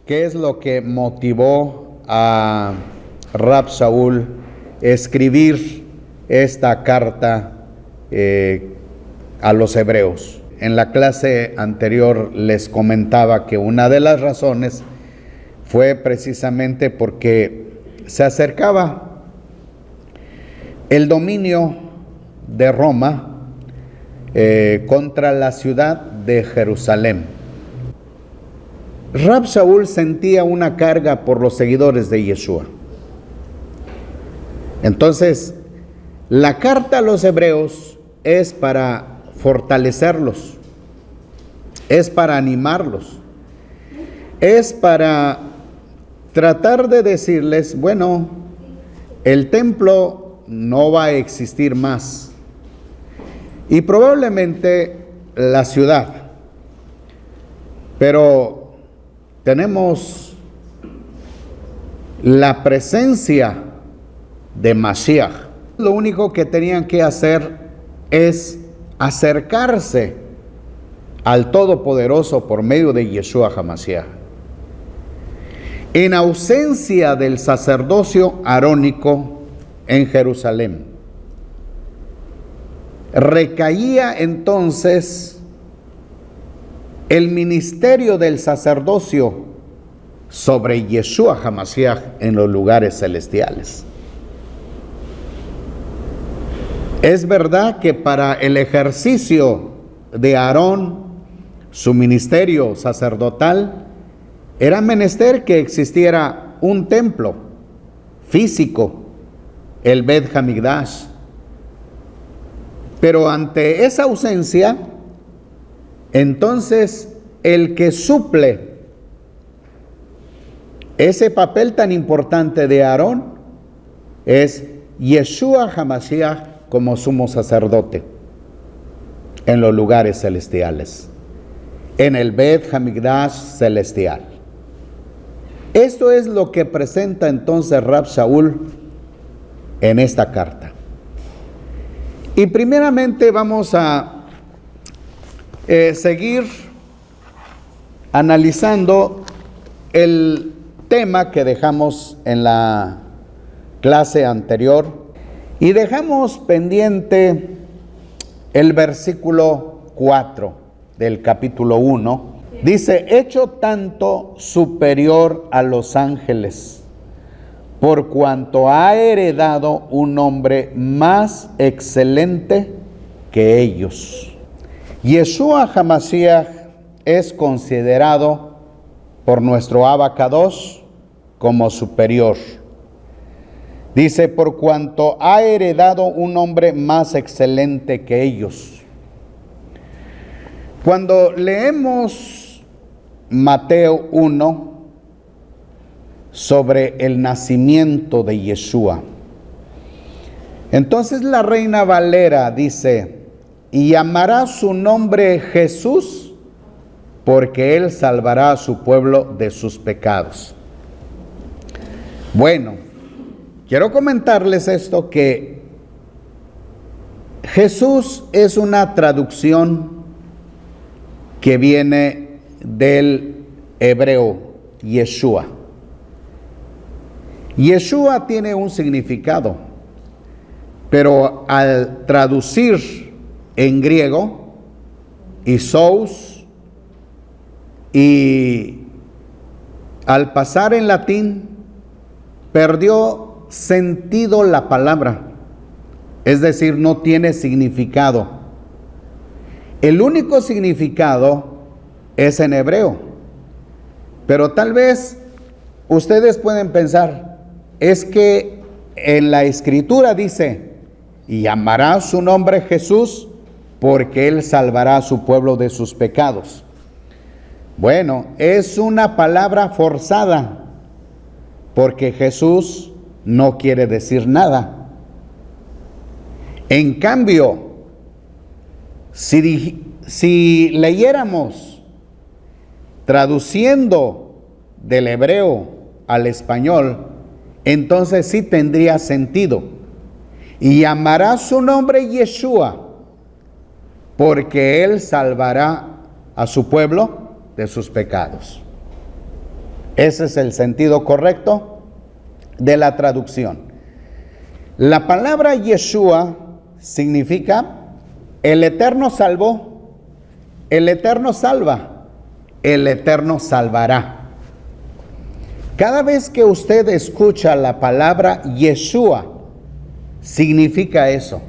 qué es lo que motivó a Rab Shaul escribir esta carta a los hebreos. En la clase anterior les comentaba que una de las razones fue precisamente porque se acercaba el dominio de Roma contra la ciudad de Jerusalén. Rab Shaul sentía una carga por los seguidores de Yeshua. Entonces, la carta a los hebreos es para fortalecerlos, es para animarlos, es para tratar de decirles, bueno, el templo no va a existir más y probablemente la ciudad, pero tenemos la presencia de Mashiach. Lo único que tenían que hacer es acercarse al Todopoderoso por medio de Yeshua HaMashiach. En ausencia del sacerdocio arónico en Jerusalén, recaía entonces el ministerio del sacerdocio sobre Yeshua HaMashiach en los lugares celestiales. Es verdad que para el ejercicio de Aarón, su ministerio sacerdotal, era menester que existiera un templo físico, el Bet Hamikdash. Pero ante esa ausencia, entonces el que suple ese papel tan importante de Aarón es Yeshua HaMashiach como sumo sacerdote en los lugares celestiales, en el Bet Hamikdash celestial. Esto es lo que presenta entonces Rab Shaul en esta carta. Y primeramente vamos a seguir analizando el tema que dejamos en la clase anterior y dejamos pendiente el versículo 4 del capítulo 1. Dice, hecho tanto superior a los ángeles, por cuanto ha heredado un nombre más excelente que ellos. Yeshua HaMashiach es considerado por nuestro Abba Kadosh como superior. Dice, por cuanto ha heredado un nombre más excelente que ellos. Cuando leemos Mateo 1 sobre el nacimiento de Yeshua, entonces la Reina Valera dice, y llamará su nombre Jesús, porque él salvará a su pueblo de sus pecados. Bueno, quiero comentarles esto, que Jesús es una traducción que viene del hebreo Yeshua. Yeshua tiene un significado, pero al traducir en griego, Isos, y al pasar en latín, perdió sentido la palabra, es decir, no tiene significado. El único significado es en hebreo, pero tal vez ustedes pueden pensar, es que en la escritura dice, y llamará su nombre Jesús, porque él salvará a su pueblo de sus pecados. Bueno, es una palabra forzada, porque Jesús no quiere decir nada. En cambio, si leyéramos traduciendo del hebreo al español, entonces sí tendría sentido. Y llamará su nombre Yeshua, porque él salvará a su pueblo de sus pecados. Ese es el sentido correcto de la traducción. La palabra Yeshua significa el Eterno salvó, el Eterno salva, el Eterno salvará. Cada vez que usted escucha la palabra Yeshua, significa eso.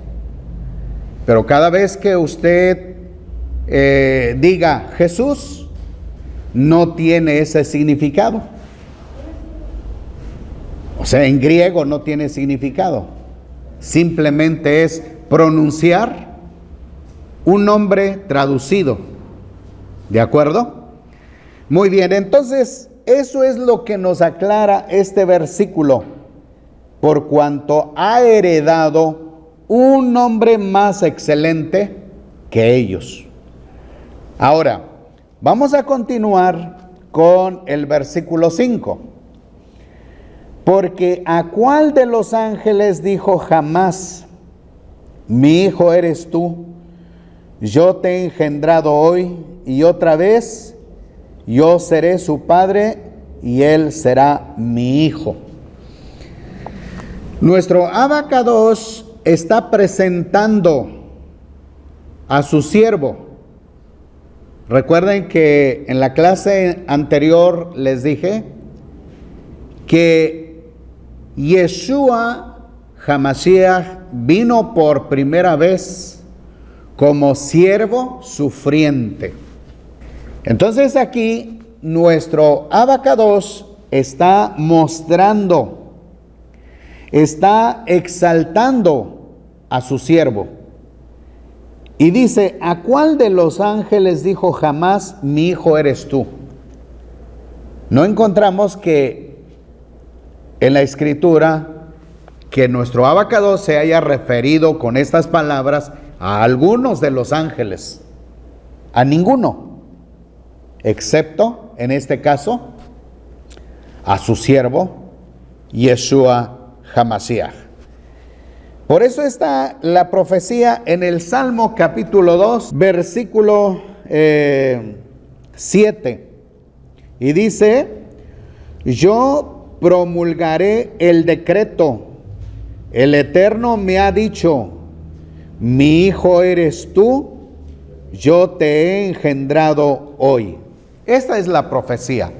Pero cada vez que usted diga Jesús, no tiene ese significado. O sea, en griego no tiene significado. Simplemente es pronunciar un nombre traducido. ¿De acuerdo? Muy bien, entonces eso es lo que nos aclara este versículo. Por cuanto ha heredado un nombre más excelente que ellos. Ahora, vamos a continuar con el versículo 5. Porque ¿a cuál de los ángeles dijo jamás, mi hijo eres tú, yo te he engendrado hoy y otra vez yo seré su padre y él será mi hijo? Nuestro Abacados está presentando a su siervo. Recuerden que en la clase anterior les dije que Yeshua HaMashiach vino por primera vez como siervo sufriente. Entonces aquí nuestro Abacados está mostrando, está exaltando a su siervo. Y dice, ¿a cuál de los ángeles dijo jamás, mi hijo eres tú? No encontramos que en la escritura que nuestro Abacados se haya referido con estas palabras a algunos de los ángeles, a ninguno, excepto en este caso a su siervo Yeshua HaMashiach. Por eso está la profecía en el Salmo capítulo 2, versículo 7. Y dice, yo promulgaré el decreto, el Eterno me ha dicho, mi hijo eres tú, yo te he engendrado hoy. Esta es la profecía.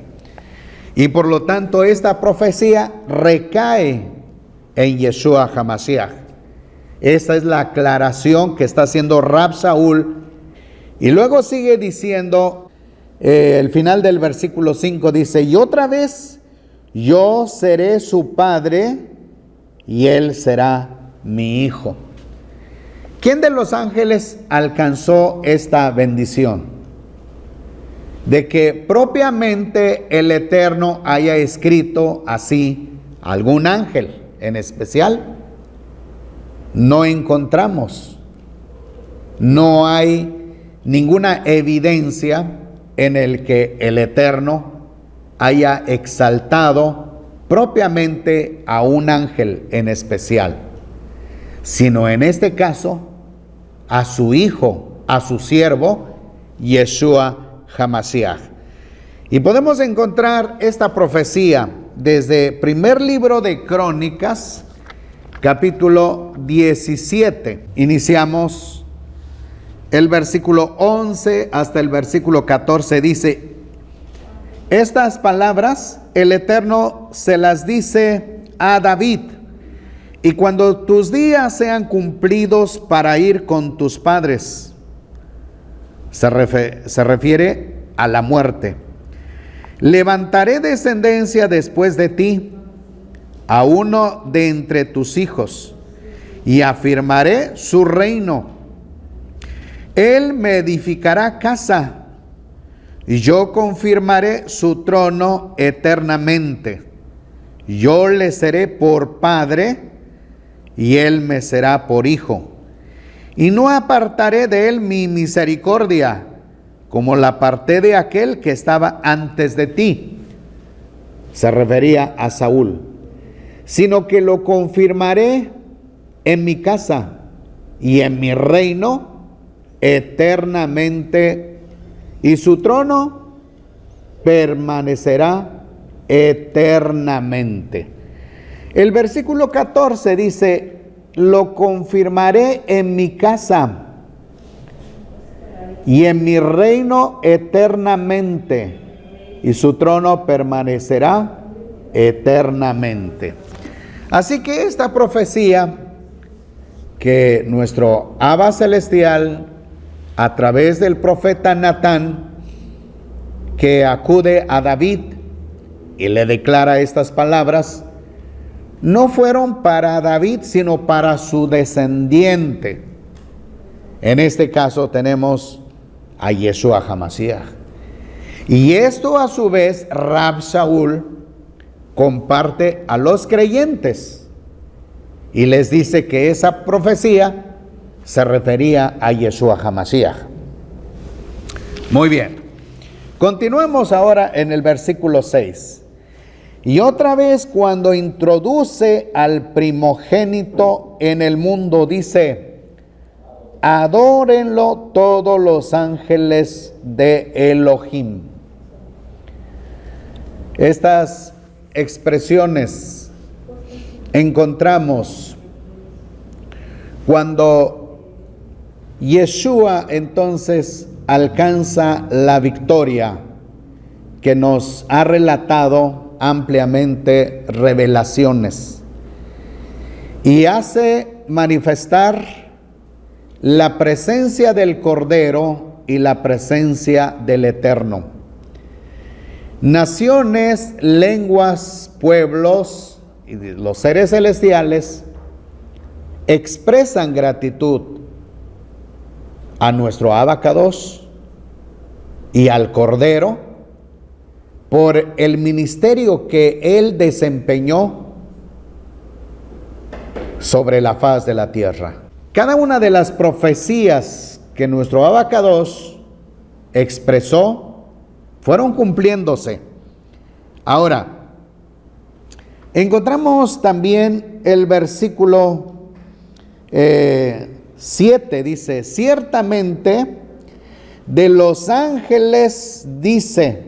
Y por lo tanto esta profecía recae en Yeshua HaMashiach. Esta es la aclaración que está haciendo Rab Saúl. Y luego sigue diciendo, el final del versículo 5 dice, y otra vez yo seré su padre y él será mi hijo. ¿Quién de los ángeles alcanzó esta bendición? De que propiamente el Eterno haya escrito así algún ángel en especial. No encontramos, no hay ninguna evidencia en el que el Eterno haya exaltado propiamente a un ángel en especial, sino en este caso a su hijo, a su siervo, Yeshua HaMashiach. Y podemos encontrar esta profecía desde primer libro de Crónicas, capítulo 17. Iniciamos el versículo 11 hasta el versículo 14. Dice, estas palabras el Eterno se las dice a David, y cuando tus días sean cumplidos para ir con tus padres, se refiere a la muerte, levantaré descendencia después de ti, a uno de entre tus hijos, y afirmaré su reino. Él me edificará casa, y yo confirmaré su trono eternamente. Yo le seré por padre, y él me será por hijo. Y no apartaré de él mi misericordia, como la aparté de aquel que estaba antes de ti. Se refería a Saúl. Sino que lo confirmaré en mi casa y en mi reino eternamente, y su trono permanecerá eternamente. El versículo 14 dice, lo confirmaré en mi casa y en mi reino eternamente, y su trono permanecerá eternamente. Así que esta profecía que nuestro Abba Celestial, a través del profeta Natán, que acude a David y le declara estas palabras, no fueron para David, sino para su descendiente. En este caso tenemos a Yeshua HaMashiach. Y esto a su vez Rab Shaul comparte a los creyentes y les dice que esa profecía se refería a Yeshua HaMashiach. Muy bien, continuemos ahora en el versículo 6. Y otra vez cuando introduce al primogénito en el mundo dice, adórenlo todos los ángeles de Elohim. Estas expresiones encontramos cuando Yeshua entonces alcanza la victoria que nos ha relatado ampliamente Revelaciones y hace manifestar la presencia del Cordero y la presencia del Eterno. Naciones, lenguas, pueblos y los seres celestiales expresan gratitud a nuestro Abacados y al Cordero por el ministerio que Él desempeñó sobre la faz de la tierra. Cada una de las profecías que nuestro Abacados expresó fueron cumpliéndose. Ahora, encontramos también el versículo 7, dice, ciertamente de los ángeles dice,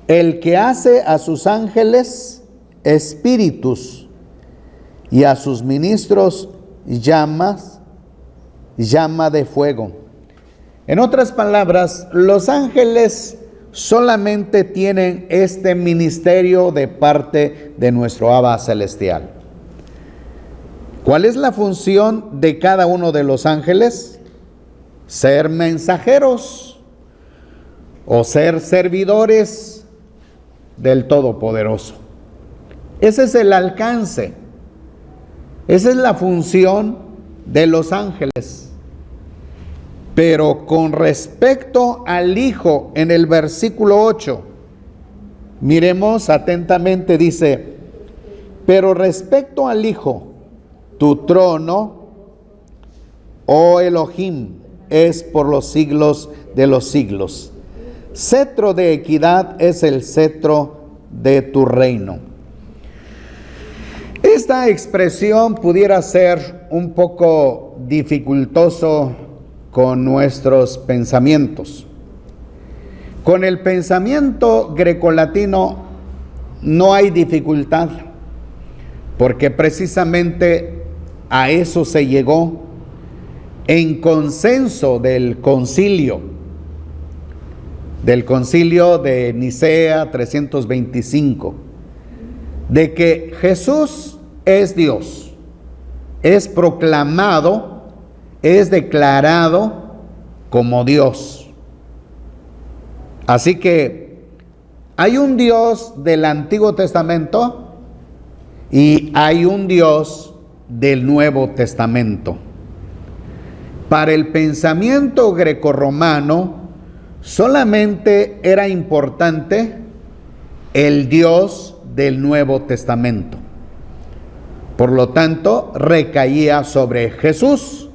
el que hace a sus ángeles espíritus y a sus ministros llama de fuego. En otras palabras, los ángeles solamente tienen este ministerio de parte de nuestro Abba Celestial. ¿Cuál es la función de cada uno de los ángeles? Ser mensajeros o ser servidores del Todopoderoso. Ese es el alcance. Esa es la función de los ángeles. Pero con respecto al Hijo, en el versículo 8, miremos atentamente, dice, pero respecto al Hijo, tu trono, oh Elohim, es por los siglos de los siglos. Cetro de equidad es el cetro de tu reino. Esta expresión pudiera ser un poco dificultoso con nuestros pensamientos. Con el pensamiento grecolatino no hay dificultad, porque precisamente a eso se llegó en consenso del concilio de Nicea 325, de que Jesús es Dios, es proclamado, es declarado como Dios. Así que hay un Dios del Antiguo Testamento y hay un Dios del Nuevo Testamento. Para el pensamiento grecorromano solamente era importante el Dios del Nuevo Testamento. Por lo tanto, recaía sobre Jesús,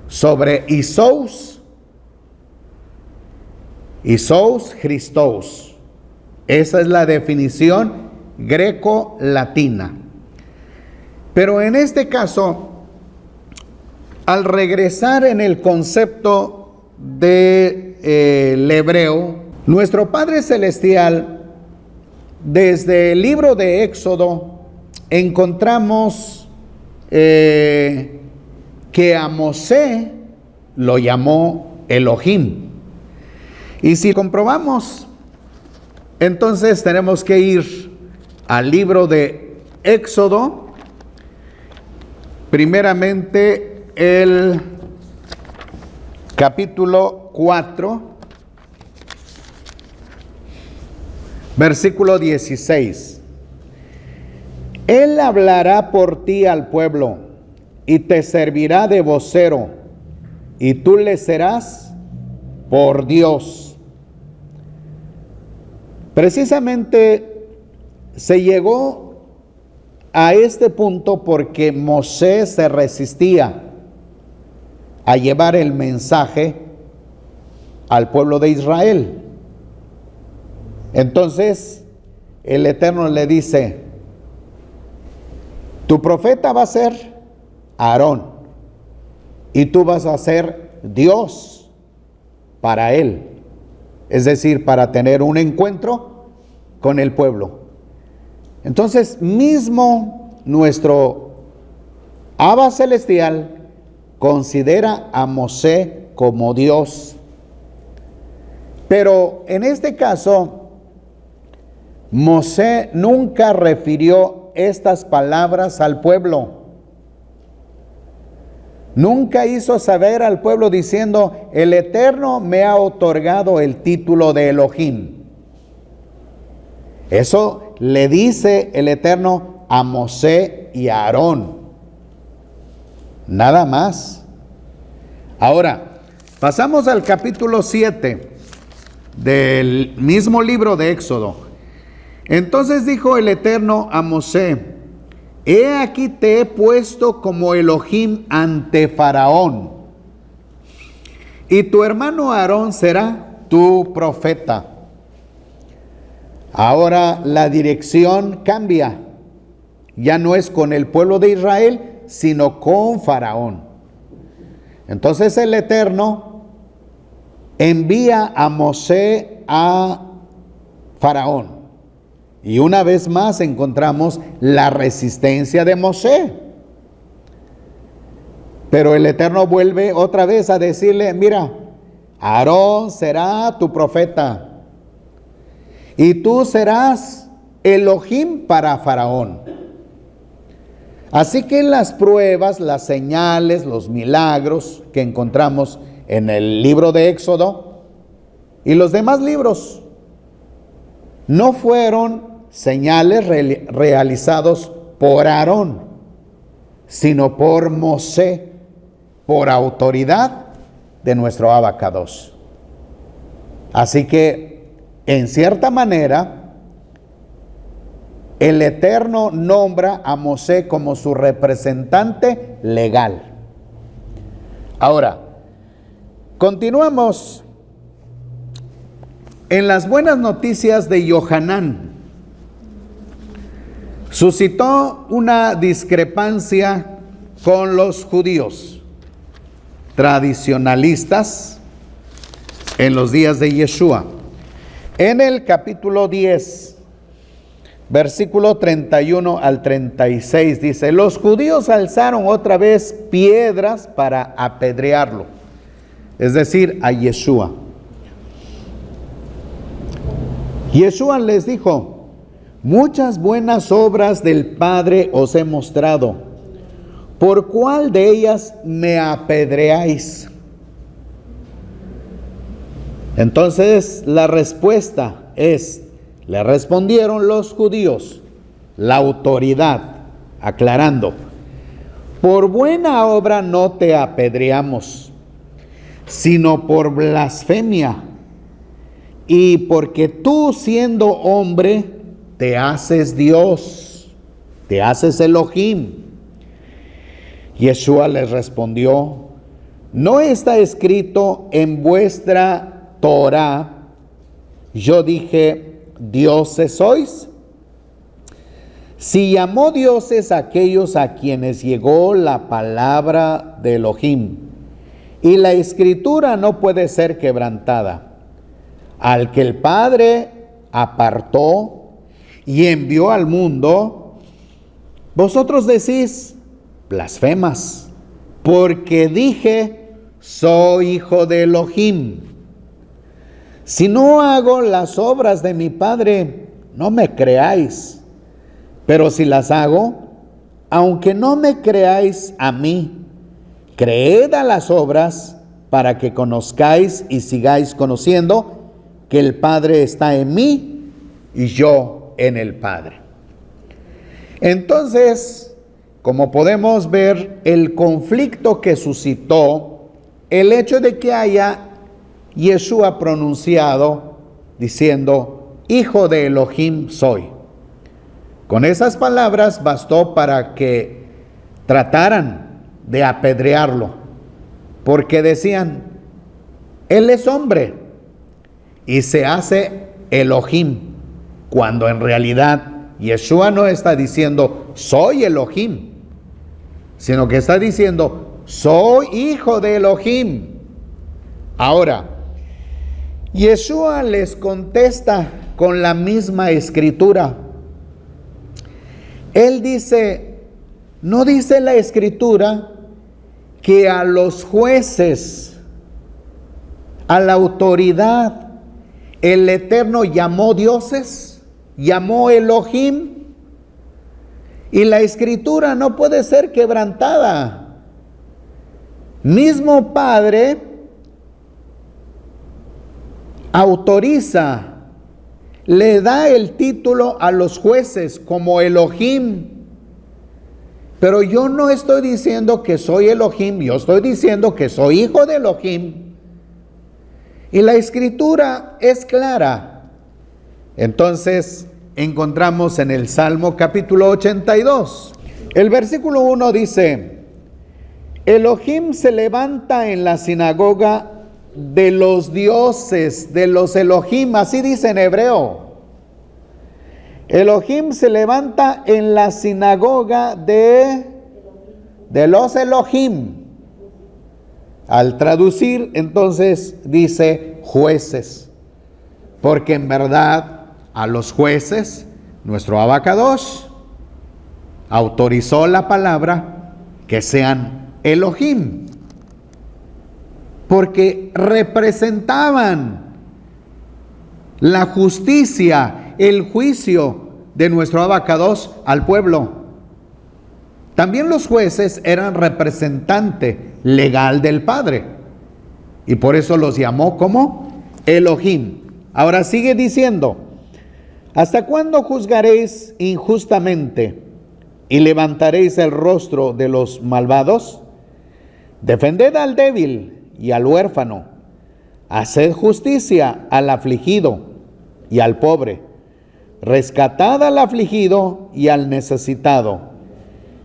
sobre Isous Christos. Esa es la definición greco-latina. Pero en este caso, al regresar en el concepto del hebreo, nuestro Padre Celestial desde el libro de Éxodo encontramos que a Mosé lo llamó Elohim. Y si comprobamos, entonces tenemos que ir al libro de Éxodo, primeramente el capítulo 4, versículo 16. Él hablará por ti al pueblo y te servirá de vocero, y tú le serás por Dios. Precisamente se llegó a este punto porque Mosé se resistía a llevar el mensaje al pueblo de Israel. Entonces el Eterno le dice: tu profeta va a ser Aarón y tú vas a ser Dios para él, es decir, para tener un encuentro con el pueblo. Entonces mismo nuestro Abba celestial considera a Mosé como Dios. Pero en este caso, Mosé nunca refirió estas palabras al pueblo. Nunca hizo saber al pueblo diciendo: el Eterno me ha otorgado el título de Elohim. Eso le dice el Eterno a Mosé y a Aarón. Nada más. Ahora, pasamos al capítulo 7 del mismo libro de Éxodo. Entonces dijo el Eterno a Mosé: he aquí te he puesto como Elohim ante Faraón, y tu hermano Aarón será tu profeta. Ahora la dirección cambia. Ya no es con el pueblo de Israel, sino con Faraón. Entonces el Eterno envía a Mosé a Faraón. Y una vez más encontramos la resistencia de Mosé. Pero el Eterno vuelve otra vez a decirle: mira, Aarón será tu profeta, y tú serás Elohim para Faraón. Así que las pruebas, las señales, los milagros que encontramos en el libro de Éxodo y los demás libros no fueron señales realizados por Aarón, sino por Mosé, por autoridad de nuestro Abacados. Así que, en cierta manera, el Eterno nombra a Mosé como su representante legal. Ahora, continuamos en las buenas noticias de Johanán. Suscitó una discrepancia con los judíos tradicionalistas en los días de Yeshua. En el capítulo 10, versículo 31 al 36 dice: los judíos alzaron otra vez piedras para apedrearlo, es decir, a Yeshua. Yeshua les dijo: muchas buenas obras del Padre os he mostrado, ¿por cuál de ellas me apedreáis? Entonces la respuesta es: le respondieron los judíos, la autoridad, aclarando: por buena obra no te apedreamos, sino por blasfemia, y porque tú, siendo hombre, te haces Dios, te haces Elohim. Yeshua les respondió: ¿no está escrito en vuestra Torá, yo dije, dioses sois? Si llamó dioses a aquellos a quienes llegó la palabra de Elohim, y la escritura no puede ser quebrantada, al que el Padre apartó y envió al mundo, vosotros decís, blasfemas, porque dije, soy hijo de Elohim. Si no hago las obras de mi Padre, no me creáis, pero si las hago, aunque no me creáis a mí, creed a las obras para que conozcáis y sigáis conociendo que el Padre está en mí y yo en el Padre. Entonces, como podemos ver, el conflicto que suscitó el hecho de que haya Yeshua pronunciado diciendo, hijo de Elohim soy. Con esas palabras bastó para que trataran de apedrearlo, porque decían, él es hombre y se hace Elohim, cuando en realidad Yeshua no está diciendo soy Elohim, sino que está diciendo soy hijo de Elohim. Ahora, Yeshua les contesta con la misma escritura. Él dice, no dice la escritura que a los jueces, a la autoridad, el Eterno llamó dioses, llamó Elohim, y la escritura no puede ser quebrantada. Mismo Padre autoriza, le da el título a los jueces como Elohim. Pero yo no estoy diciendo que soy Elohim, yo estoy diciendo que soy hijo de Elohim. Y la escritura es clara. Entonces encontramos en el Salmo capítulo 82. El versículo 1 dice, Elohim se levanta en la sinagoga de los dioses, de los Elohim, así dice en hebreo. Elohim se levanta en la sinagoga de los Elohim. Al traducir, entonces dice jueces, porque en verdad a los jueces, nuestro Abacadosh autorizó la palabra que sean Elohim, porque representaban la justicia, el juicio de nuestro Abacadosh al pueblo. También los jueces eran representante legal del Padre, y por eso los llamó como Elohim. Ahora sigue diciendo, ¿hasta cuándo juzgaréis injustamente y levantaréis el rostro de los malvados? Defended al débil y al huérfano, haced justicia al afligido y al pobre, rescatad al afligido y al necesitado,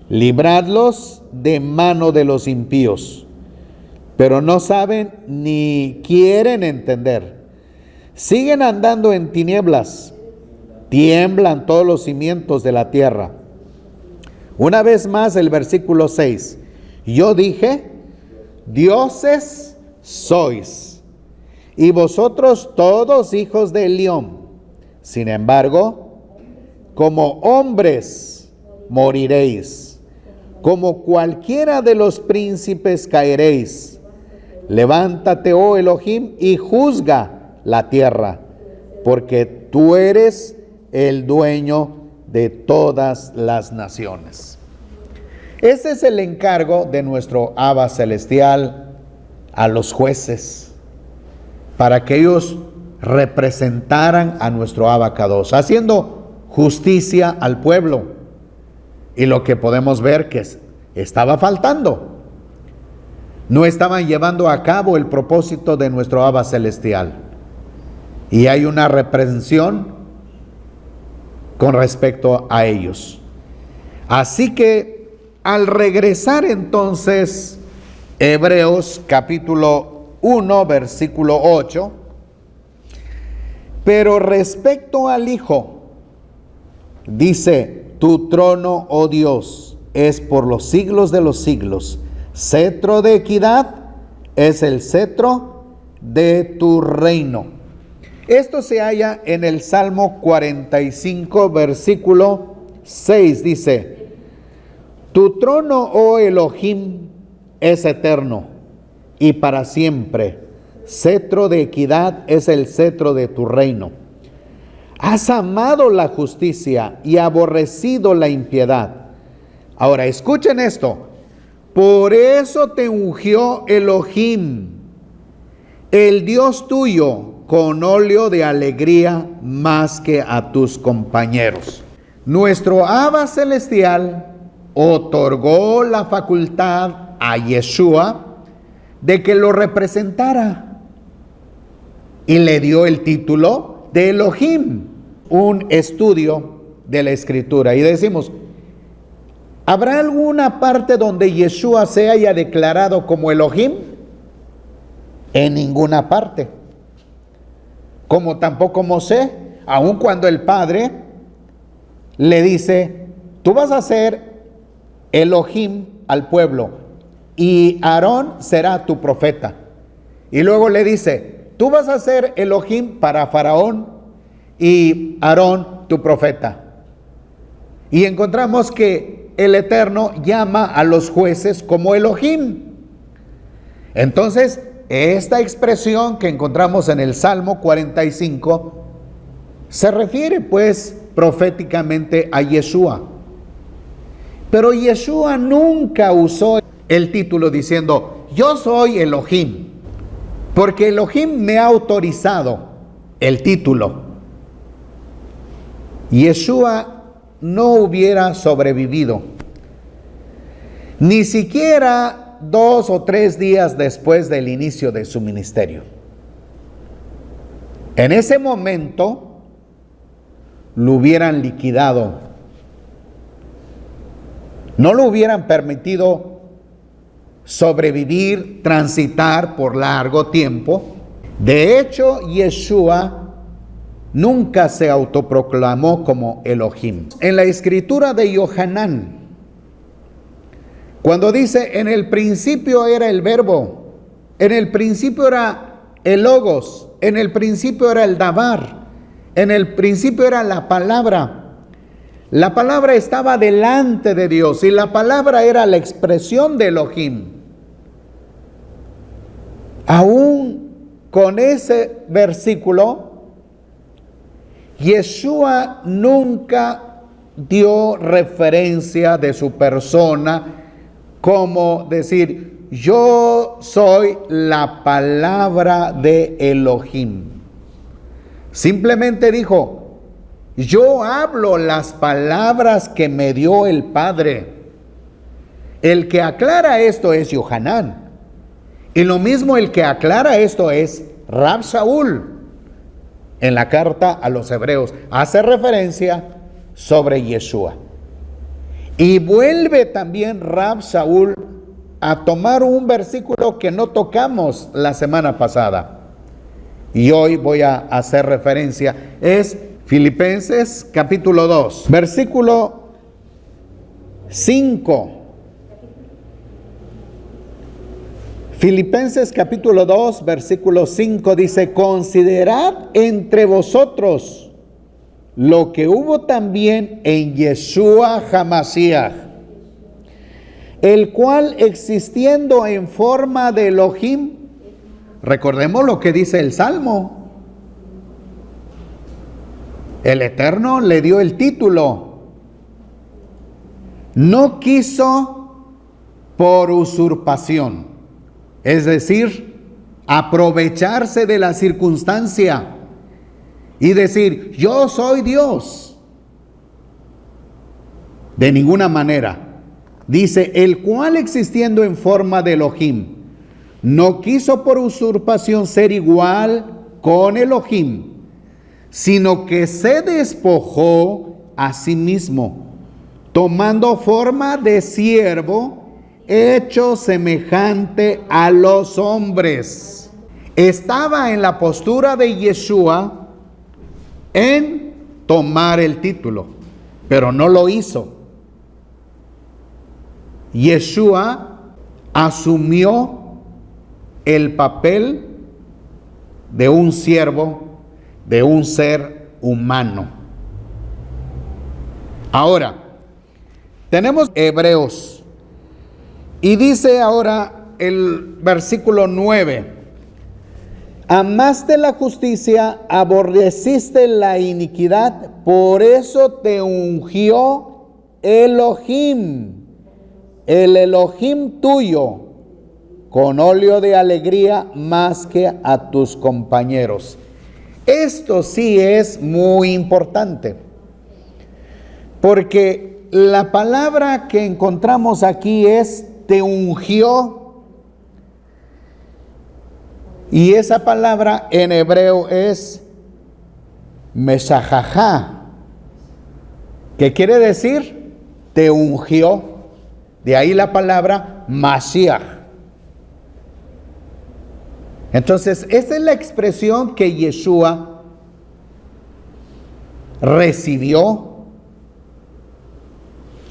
libradlos de mano de los impíos, pero no saben ni quieren entender. Siguen andando en tinieblas, tiemblan todos los cimientos de la tierra. Una vez más el versículo 6, yo dije, dioses sois, y vosotros todos hijos de Elión. Sin embargo, como hombres moriréis, como cualquiera de los príncipes caeréis. Levántate, oh Elohim, y juzga la tierra, porque tú eres el dueño de todas las naciones. Ese es el encargo de nuestro Abba celestial a los jueces, para que ellos representaran a nuestro Abacados, haciendo justicia al pueblo. Y lo que podemos ver que estaba faltando, no estaban llevando a cabo el propósito de nuestro Abba celestial, y hay una reprensión con respecto a ellos. Así que al regresar entonces Hebreos capítulo 1 versículo 8, pero respecto al Hijo, dice, tu trono, oh Dios, es por los siglos de los siglos, cetro de equidad es el cetro de tu reino. Esto se halla en el Salmo 45, versículo 6, dice: Tu trono, oh Elohim, es eterno y para siempre. Cetro de equidad es el cetro de tu reino. Has amado la justicia y aborrecido la impiedad. Ahora, escuchen esto. Por eso te ungió Elohim, el Dios tuyo, con óleo de alegría más que a tus compañeros. Nuestro Abba Celestial otorgó la facultad a Yeshua de que lo representara y le dio el título de Elohim. Un estudio de la Escritura y decimos: ¿habrá alguna parte donde Yeshua se haya declarado como Elohim? En ninguna parte. Como tampoco Mosé, aun cuando el Padre le dice: tú vas a ser Elohim al pueblo y Aarón será tu profeta. Y luego le dice: tú vas a ser Elohim para Faraón y Aarón tu profeta. Y encontramos que el Eterno llama a los jueces como Elohim. Entonces, esta expresión que encontramos en el Salmo 45 se refiere pues proféticamente a Yeshua. Pero Yeshua nunca usó el título diciendo: yo soy Elohim, porque Elohim me ha autorizado el título. Yeshua no hubiera sobrevivido, ni siquiera 2 o 3 días después del inicio de su ministerio. En ese momento lo hubieran liquidado, no lo hubieran permitido sobrevivir, transitar por largo tiempo. De hecho, Yeshua nunca se autoproclamó como Elohim. En la escritura de Yohanan, cuando dice: en el principio era el verbo, en el principio era el logos, en el principio era el dabar, en el principio era la palabra. La palabra estaba delante de Dios y la palabra era la expresión de Elohim. Aún con ese versículo, Yeshua nunca dio referencia de su persona como decir: yo soy la palabra de Elohim. Simplemente dijo: yo hablo las palabras que me dio el Padre. El que aclara esto es Yohanan. Y lo mismo el que aclara esto es Rab Shaul. En la carta a los hebreos hace referencia sobre Yeshua. Y vuelve también Rab Shaul a tomar un versículo que no tocamos la semana pasada. Y hoy voy a hacer referencia. Es Filipenses capítulo 2, versículo 5. Filipenses capítulo 2, versículo 5 dice: considerad entre vosotros lo que hubo también en Yeshua HaMashiach, el cual existiendo en forma de Elohim, recordemos lo que dice el Salmo, el Eterno le dio el título, no quiso por usurpación, es decir, aprovecharse de la circunstancia y decir: yo soy Dios. De ninguna manera. Dice: el cual existiendo en forma de Elohim, no quiso por usurpación ser igual con Elohim, sino que se despojó a sí mismo, tomando forma de siervo, hecho semejante a los hombres. Estaba en la postura de Yeshua en tomar el título, pero no lo hizo. Yeshua asumió el papel de un siervo, de un ser humano. Ahora, tenemos Hebreos y dice ahora el versículo 9: amaste la justicia, aborreciste la iniquidad, por eso te ungió Elohim, el Elohim tuyo, con óleo de alegría más que a tus compañeros. Esto sí es muy importante, porque la palabra que encontramos aquí es te ungió, y esa palabra en hebreo es meshajajá, que quiere decir te ungió. De ahí la palabra Mashiach. Entonces, esta es la expresión que Yeshua recibió.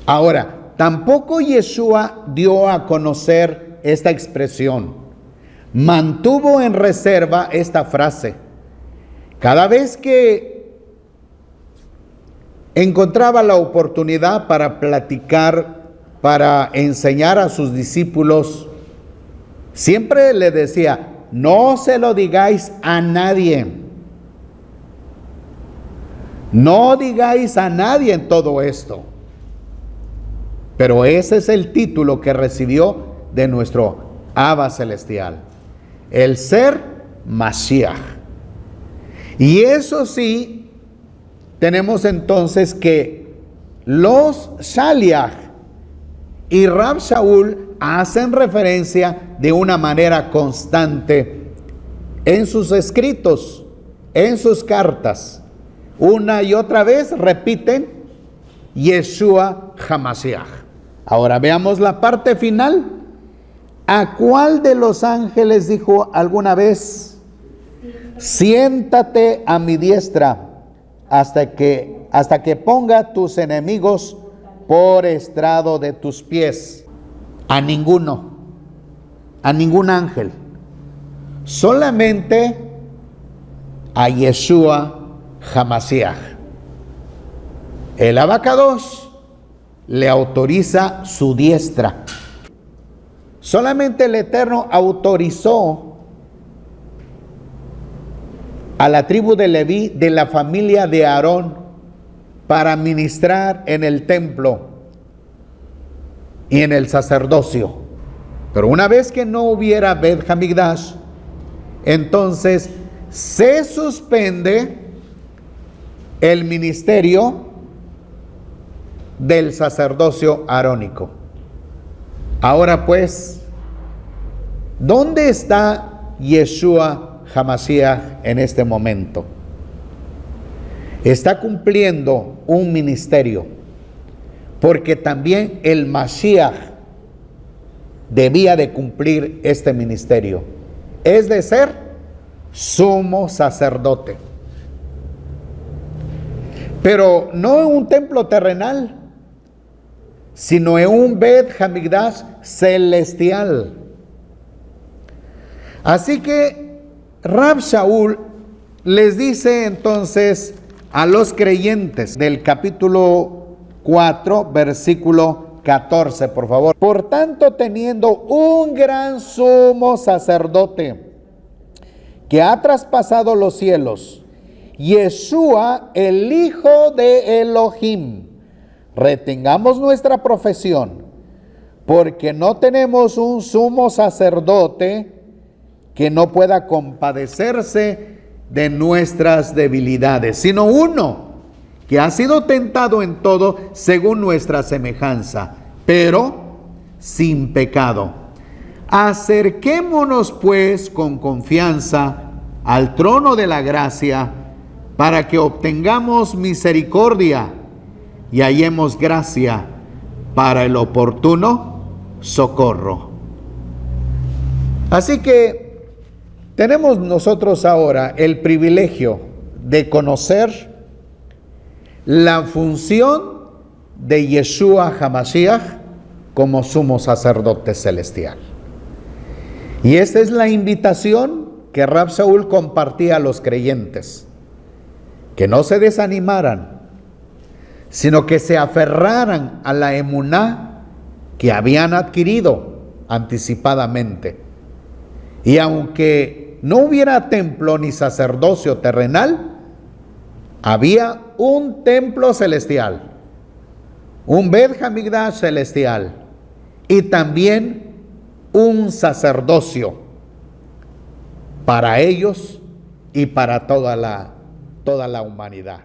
Ahora, tampoco Yeshua dio a conocer esta expresión. Mantuvo en reserva esta frase. Cada vez que encontraba la oportunidad para platicar, para enseñar a sus discípulos, siempre le decía: no se lo digáis a nadie. No digáis a nadie en todo esto. Pero ese es el título que recibió de nuestro Abba celestial, el ser Mashiach. Y eso sí, tenemos entonces que los Shaliach y Rab Shaul hacen referencia de una manera constante en sus escritos, en sus cartas. Una y otra vez repiten Yeshua HaMashiach. Ahora veamos la parte final. ¿A cuál de los ángeles dijo alguna vez: siéntate a mi diestra hasta que ponga tus enemigos por estrado de tus pies? A ninguno, a ningún ángel, solamente a Yeshua HaMashiach. El Abacados le autoriza su diestra. Solamente el Eterno autorizó a la tribu de Leví, de la familia de Aarón, para ministrar en el templo y en el sacerdocio. Pero una vez que no hubiera Bet Hamikdash, entonces se suspende el ministerio del sacerdocio arónico. Ahora pues, ¿dónde está Yeshua HaMashiach en este momento? Está cumpliendo un ministerio, porque también el Mashiach debía de cumplir este ministerio, es de ser sumo sacerdote, pero no en un templo terrenal, sino en un Bet Hamikdash celestial. Así que Rab Shaul les dice entonces a los creyentes del capítulo 4, versículo 14, por favor: por tanto, teniendo un gran sumo sacerdote que ha traspasado los cielos, Yeshua, el Hijo de Elohim, retengamos nuestra profesión, porque no tenemos un sumo sacerdote que no pueda compadecerse de nuestras debilidades, sino uno que ha sido tentado en todo según nuestra semejanza, pero sin pecado. Acerquémonos pues con confianza al trono de la gracia, para que obtengamos misericordia y hallemos gracia para el oportuno socorro. Así que tenemos nosotros ahora el privilegio de conocer la función de Yeshua HaMashiach como sumo sacerdote celestial. Y esta es la invitación que Rab Shaul compartía a los creyentes. que no se desanimaran, sino que se aferraran a la emuná que habían adquirido anticipadamente. Y aunque no hubiera templo ni sacerdocio terrenal, había un templo celestial, un Bet Hamikdash celestial, y también un sacerdocio para ellos y para toda la humanidad.